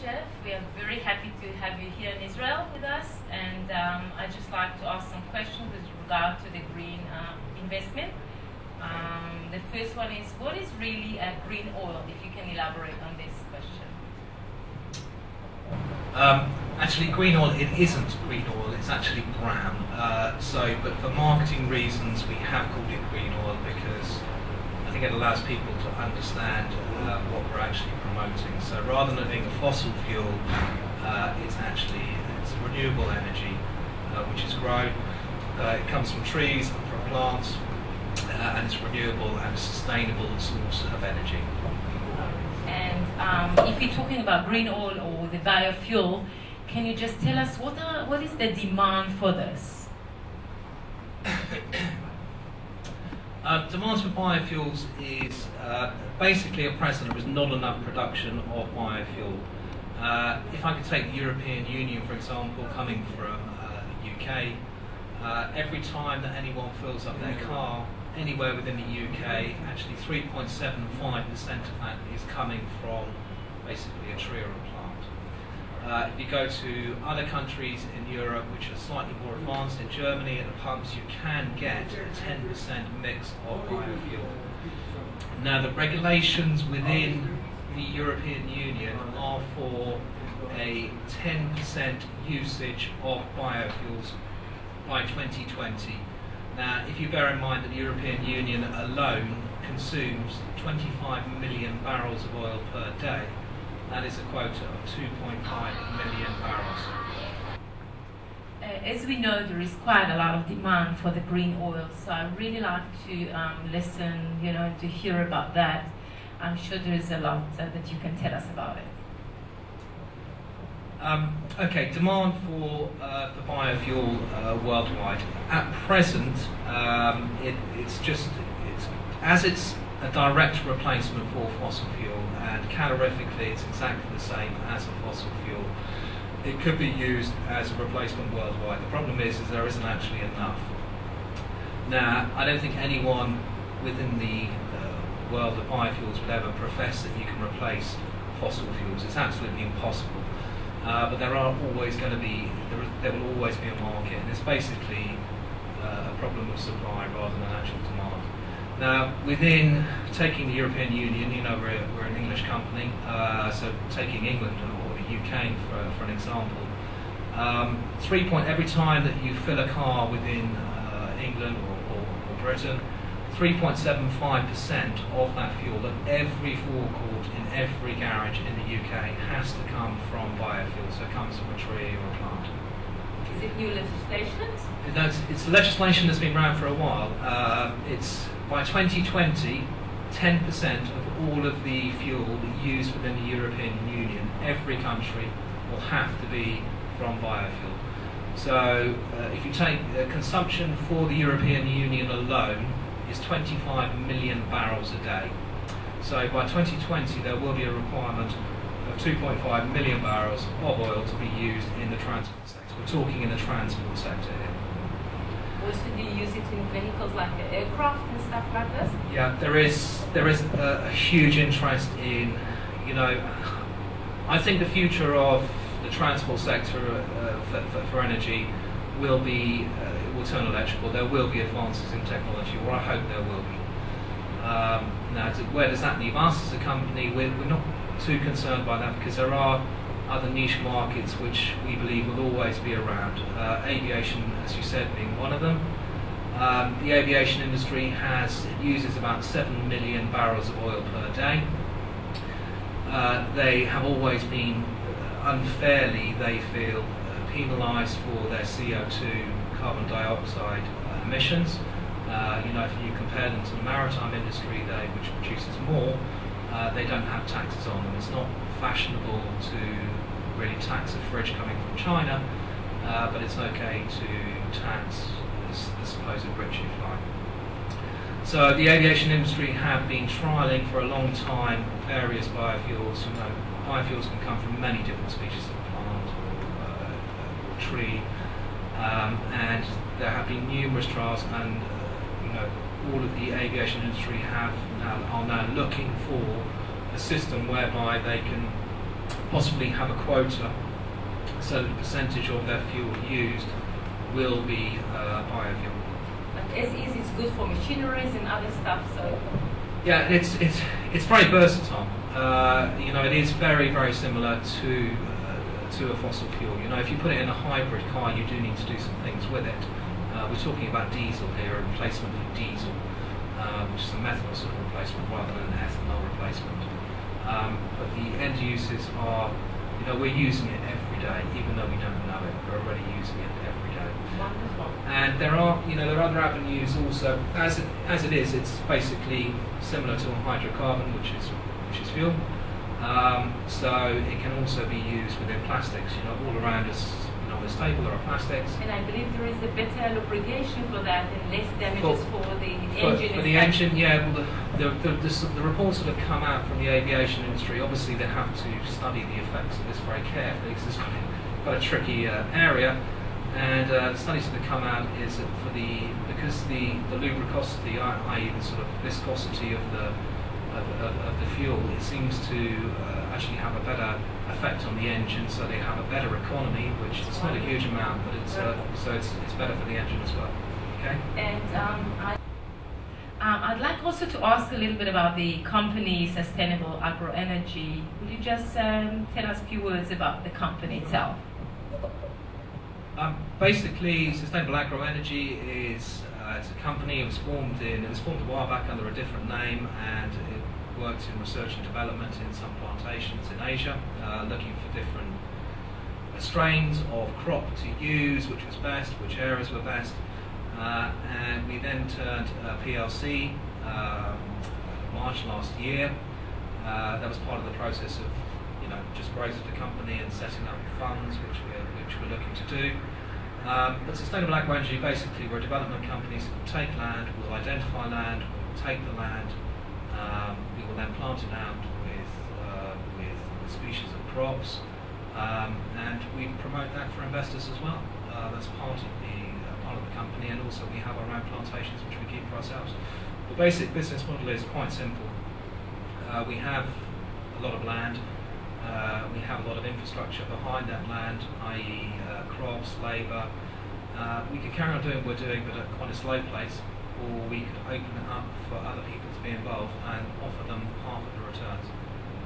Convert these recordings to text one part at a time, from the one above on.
Jeff. We are very happy to have you here in Israel with us, and I'd just like to ask some questions with regard to the green investment. The first one is, what is really a green oil, if you can elaborate on this question? Actually, green oil, it isn't green oil, it's actually brown. But for marketing reasons, we have called it green oil because I think it allows people to understand what we're actually promoting. So rather than it being a fossil fuel, it's renewable energy, which is grown. It comes from trees and from plants, and it's renewable and a sustainable source of energy. And if you're talking about green oil or the biofuel, can you just tell us what is the demand for this? Demand for biofuels is basically at present there is not enough production of biofuel. If I could take the European Union, for example, coming from the UK, every time that anyone fills up their car anywhere within the UK, actually 3.75% of that is coming from basically a tree or a plant. If you go to other countries in Europe which are slightly more advanced, in Germany at the pumps you can get a 10% mix of biofuel. Now the regulations within the European Union are for a 10% usage of biofuels by 2020. Now, if you bear in mind that the European Union alone consumes 25 million barrels of oil per day, that is a quota of 2.5 million barrels. As we know, there is quite a lot of demand for the green oil, so I'd really like to listen, to hear about that. I'm sure there is a lot that you can tell us about it. Okay, demand for biofuel worldwide. At present, it's a direct replacement for fossil fuel, and calorifically it's exactly the same as a fossil fuel. It could be used as a replacement worldwide. The problem is there isn't actually enough. Now, I don't think anyone within the world of biofuels would ever profess that you can replace fossil fuels. It's absolutely impossible. But there will always be a market, and it's basically a problem of supply rather than actual demand. Now, within taking the European Union, we're an English company, so taking England or the UK for an example, every time that you fill a car within England or Britain, 3.75% of that fuel at every forecourt in every garage in the UK has to come from biofuel, so it comes from a tree or a plant. Is it new legislation? It's legislation that's been around for a while. It's by 2020, 10% of all of the fuel used within the European Union, every country, will have to be from biofuel. So if you take consumption for the European Union alone, is 25 million barrels a day. So by 2020 there will be a requirement of 2.5 million barrels of oil to be used in the transport sector. We're talking in the transport sector here. Also, do you use it in vehicles like aircraft and stuff like this? Yeah, there is a huge interest in, I think the future of the transport sector for energy will be will turn electrical. There will be advances in technology, or I hope there will be. Now, where does that leave us as a company? We're not too concerned by that because there are other niche markets which we believe will always be around. Aviation, as you said, being one of them. The aviation industry uses about 7 million barrels of oil per day. They have always been unfairly, they feel, penalised for their CO2, carbon dioxide emissions. If you compare them to the maritime industry, which produces more, they don't have taxes on them. It's not fashionable to really tax a fridge coming from China, but it's okay to tax the supposed rich, if you like. So the aviation industry have been trialling for a long time various biofuels. Biofuels can come from many different species of plant or tree, and there have been numerous trials, and all of the aviation industry are now looking for a system whereby they can possibly have a quota so that the percentage of their fuel used will be biofuel. But SEs is good for machineries and other stuff, so... Yeah, it's very versatile. You know, it is very, very similar to a fossil fuel. You know, if you put it in a hybrid car, you do need to do some things with it. We're talking about diesel here, a replacement for diesel, which is a methanol sort of replacement rather than an ethanol replacement. But the end uses are, you know, we're using it every day, even though we don't know it. We're already using it every day. Wonderful. And there are, you know, there are other avenues also. As it is, it's basically similar to a hydrocarbon, which is fuel. So it can also be used within plastics. You know, all around us, you know, on this table there are plastics. And I believe there is a better lubrication for that and less damages for the engine. For the engine, yeah. Well, the reports that have come out from the aviation industry, obviously they have to study the effects of this very carefully because it's quite a tricky area. And the studies that have come out is that because the lubricosity, i.e. the sort of viscosity of the fuel, it seems to actually have a better effect on the engine, so they have a better economy, which is not a huge amount, but it's better for the engine as well. Okay. And I'd like also to ask a little bit about the company Sustainable Agro Energy. Would you just tell us a few words about the company itself? Basically, Sustainable Agro Energy is it's a company. It was formed a while back under a different name, and it works in research and development in some plantations in Asia, looking for different strains of crop to use, which was best, which areas were best, and we then turned PLC March last year. That was part of the process of, you know, just growth of the company and setting up funds, which we're looking to do. But Sustainable Agro Energy, basically, we're a development company, so we'll take land, we'll identify land, we'll take the land, we will then plant it out with species of crops, and we promote that for investors as well. That's part of the company, and also we have our own plantations which we keep for ourselves. The basic business model is quite simple. We have a lot of land. We have a lot of infrastructure behind that land, i.e. crops, labour. We could carry on doing what we're doing but at quite a slow pace, or we could open it up for other people to be involved and offer them half of the returns.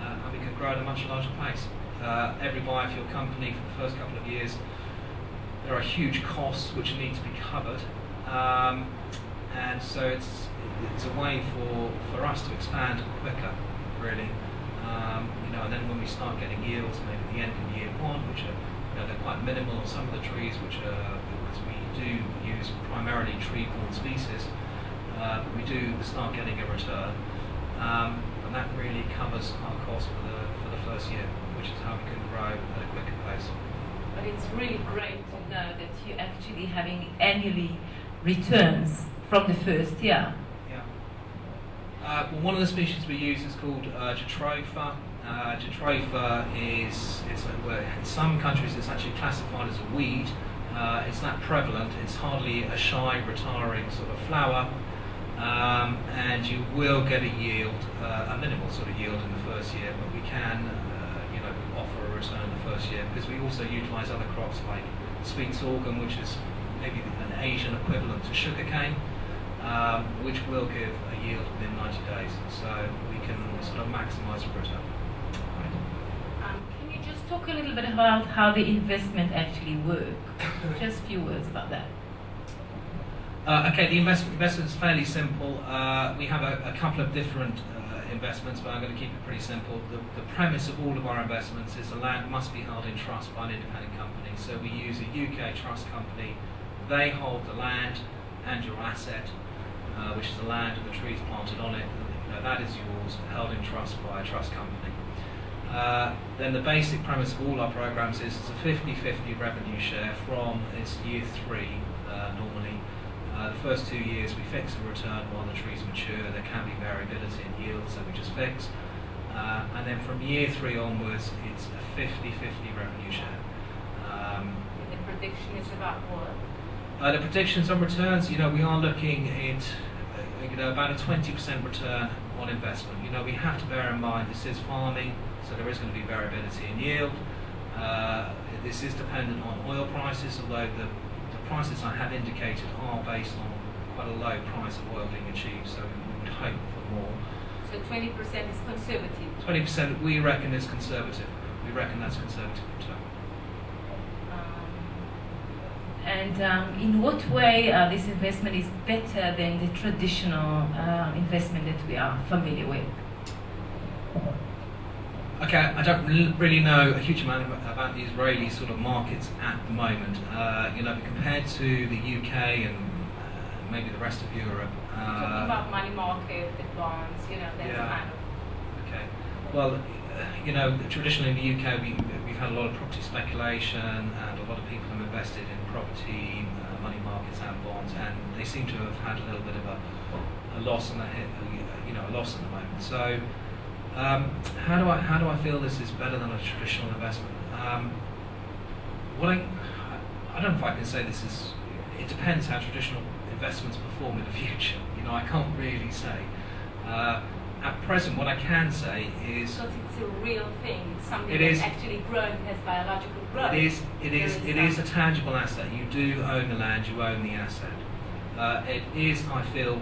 And we could grow at a much larger pace. Every biofuel company, for the first couple of years, there are huge costs which need to be covered. And so it's a way for us to expand quicker, really. You know, and then when we start getting yields, maybe at the end of year one, which are, you know, they're quite minimal on some of the trees, which are, because we do use primarily tree-borne species, we do start getting a return, and that really covers our cost for the first year, which is how we can grow at a quicker pace. But it's really great to know that you're actually having annually returns from the first year. Well, one of the species we use is called Jatropha. Jatropha in some countries it's actually classified as a weed. It's not prevalent. It's hardly a shy, retiring sort of flower, and you will get a yield, a minimal sort of yield in the first year, but we can, you know, offer a return in the first year because we also utilise other crops like sweet sorghum, which is maybe an Asian equivalent to sugarcane. Which will give a yield within 90 days, so we can sort of maximise the return. Right. Can you just talk a little bit about how the investment actually works? Just a few words about that. Okay, the investment is fairly simple. We have a couple of different investments, but I'm going to keep it pretty simple. The premise of all of our investments is the land must be held in trust by an independent company. So we use a UK trust company. They hold the land and your asset, which is the land and the trees planted on it. You know, that is yours, held in trust by a trust company. Then the basic premise of all our programs is it's a 50-50 revenue share from its year 3 normally. The first 2 years we fix a return while the trees mature. There can be variability in yield, so we just fix. And then from year 3 onwards, it's a 50-50 revenue share. The prediction is about what? The predictions on returns, you know, we are looking at, you know, about a 20% return on investment. You know, we have to bear in mind this is farming, so there is going to be variability in yield. This is dependent on oil prices, although the prices I have indicated are based on quite a low price of oil being achieved, so we would hope for more. So 20% is conservative? 20% we reckon is conservative. We reckon that's conservative return. In what way this investment is better than the traditional investment that we are familiar with? Okay, I don't really know a huge amount about the Israeli sort of markets at the moment. You know, compared to the UK and maybe the rest of Europe. Talking about money market, the bonds, you know, that's kind of. Okay. Well, you know, traditionally in the UK we've had a lot of property speculation, and a lot of people have invested in property, money markets and bonds, and they seem to have had a little bit of a loss on a loss at the moment. So. How do I feel this is better than a traditional investment? I don't know if I can say this is. It depends how traditional investments perform in the future. You know, I can't really say. At present, what I can say is because it's a real thing. It's something that's actually grown, has biological growth. It is a tangible asset. You do own the land. You own the asset. It is, I feel,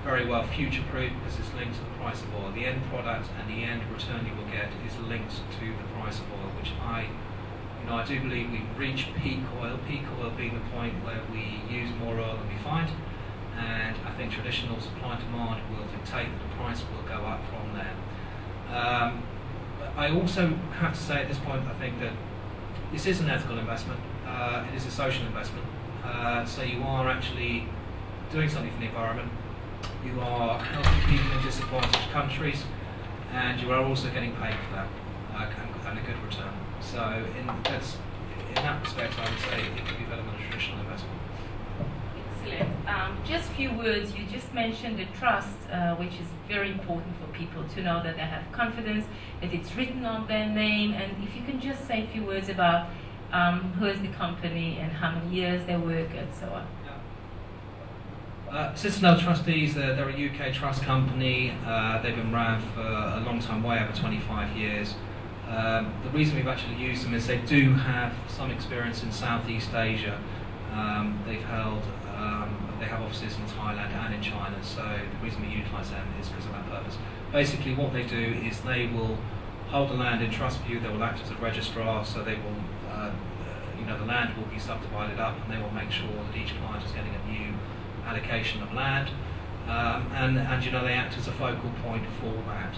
very well future-proof because it's linked to the price of oil. The end product and the end return you will get is linked to the price of oil, which I do believe we've reached peak oil being the point where we use more oil than we find, and I think traditional supply and demand will dictate that the price will go up from there. I also have to say at this point, I think that this is an ethical investment, it is a social investment, so you are actually doing something for the environment. You are helping people in disadvantaged countries, and you are also getting paid for that, and a good return. So in that respect, I would say it could be better than a traditional investment. Excellent. Just a few words. You just mentioned the trust, which is very important for people to know that they have confidence, that it's written on their name, and if you can just say a few words about who is the company and how many years they work and so on. Citadel Trustees, they're a UK trust company. They've been around for a long time, way over 25 years. The reason we've actually used them is they do have some experience in Southeast Asia. They have offices in Thailand and in China, so the reason we utilise them is because of that purpose. Basically what they do is they will hold the land in trust for you, they will act as a registrar, so they will, the land will be subdivided up, and they will make sure that each client is getting a new allocation of land, and they act as a focal point for that,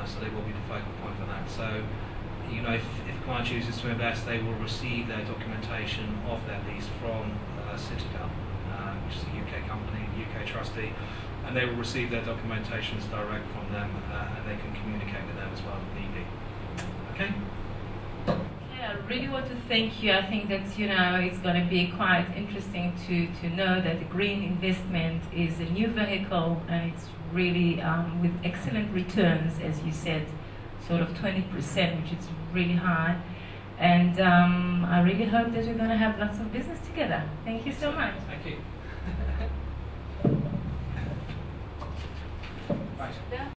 so they will be the focal point for that. So if a client chooses to invest, they will receive their documentation of their lease from Citadel, which is a UK company, UK trustee, and they will receive their documentations direct from them, and they can communicate with them as well if need be. Okay? I really want to thank you. I think that it's going to be quite interesting to know that the green investment is a new vehicle, and it's really with excellent returns, as you said, sort of 20%, which is really high. And I really hope that we're going to have lots of business together. Thank you so much. Thank you. Right.